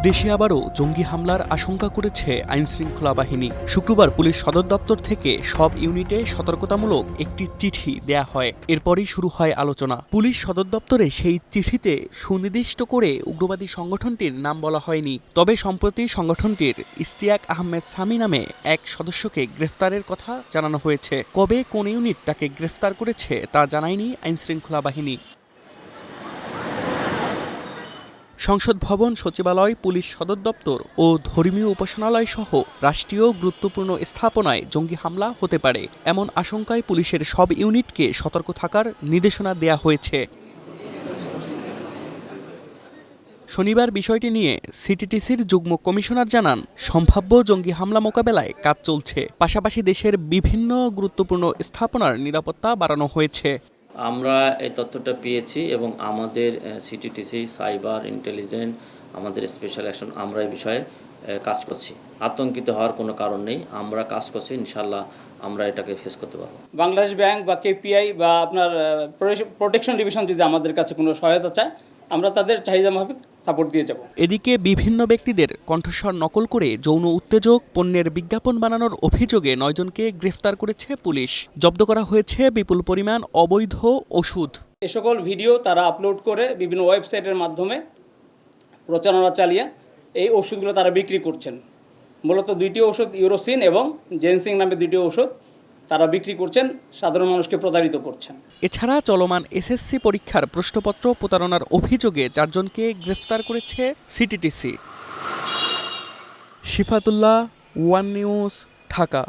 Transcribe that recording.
দেশে আবারও জঙ্গি হামলার আশঙ্কা করেছে আইনশৃঙ্খলা বাহিনী। শুক্রবার পুলিশ সদর দপ্তর থেকে সব ইউনিটে সতর্কতামূলক একটি চিঠি দেয়া হয়। এরপরই শুরু হয় আলোচনা। পুলিশ সদর দপ্তরে সেই চিঠিতে সুনির্দিষ্ট করে উগ্রবাদী সংগঠনটির নাম বলা হয়নি। তবে সম্প্রতি সংগঠনটির ইশতিয়াক আহমেদ সামি নামে এক সদস্যকে গ্রেফতারের কথা জানানো হয়েছে। কবে কোন ইউনিট তাকে গ্রেফতার করেছে তা জানায়নি আইনশৃঙ্খলা বাহিনী। সংসদ ভবন, সচিবালয়, পুলিশ সদর দপ্তর ও ধর্মীয় উপাসনালয় সহ রাষ্ট্রীয় গুরুত্বপূর্ণ স্থাপনায় জঙ্গি হামলা হতে পারে এমন আশঙ্কায় পুলিশের সব ইউনিটকে সতর্ক থাকার নির্দেশনা দেয়া হয়েছে। শনিবার বিষয়টি নিয়ে সিটিটিসির যুগ্ম কমিশনার জানান, সম্ভাব্য জঙ্গি হামলা মোকাবেলায় কাজ চলছে। পাশাপাশি দেশের বিভিন্ন গুরুত্বপূর্ণ স্থাপনার নিরাপত্তা বাড়ানো হয়েছে। আমরা এই তথ্যটা পেয়েছি এবং আমাদের সিটিটিসি, সাইবার ইন্টেলিজেন্স, আমাদের স্পেশাল অ্যাকশন, আমরা এই বিষয়ে কাজ করছি। আতঙ্কিত হওয়ার কোনো কারণ নেই, আমরা কাজ করছি, ইনশাল্লাহ আমরা এটাকে ফেস করতে পারবো। বাংলাদেশ ব্যাংক বা কেপিআই বা আপনার প্রোটেকশন ডিভিশন যদি আমাদের কাছে কোনো সহায়তা চায়, আমরা তাদের চাহিদা মাফিক সাপোর্ট দিয়ে যাব। এদিকে বিভিন্ন ব্যক্তিদের কণ্ঠস্বর নকল করে যৌন উত্তেজক পণ্যের বিজ্ঞাপন বানানোর অভিযোগে 9 জনকে গ্রেফতার করেছে পুলিশ। জব্দ করা হয়েছে বিপুল পরিমাণ অবৈধ ওষুধ। এ সকল ভিডিও তারা আপলোড করে বিভিন্ন ওয়েবসাইটের মাধ্যমে প্রচারণা চালিয়ে এই ওষুধগুলো তারা বিক্রি করছেন। মূলত 2টি ওষুধ, ইউরোসিন এবং জেনসিং নামে 2টি ওষুধ তারা বিক্রি করছেন, সাধারণ মানুষকে প্রতারিত করছেন। এছাড়া চলমান এসএসসি পরীক্ষার প্রশ্নপত্র প্রতারণার অভিযোগে 4 জনকে গ্রেফতার করেছে CTTC. Shifatullah, one news, Dhaka.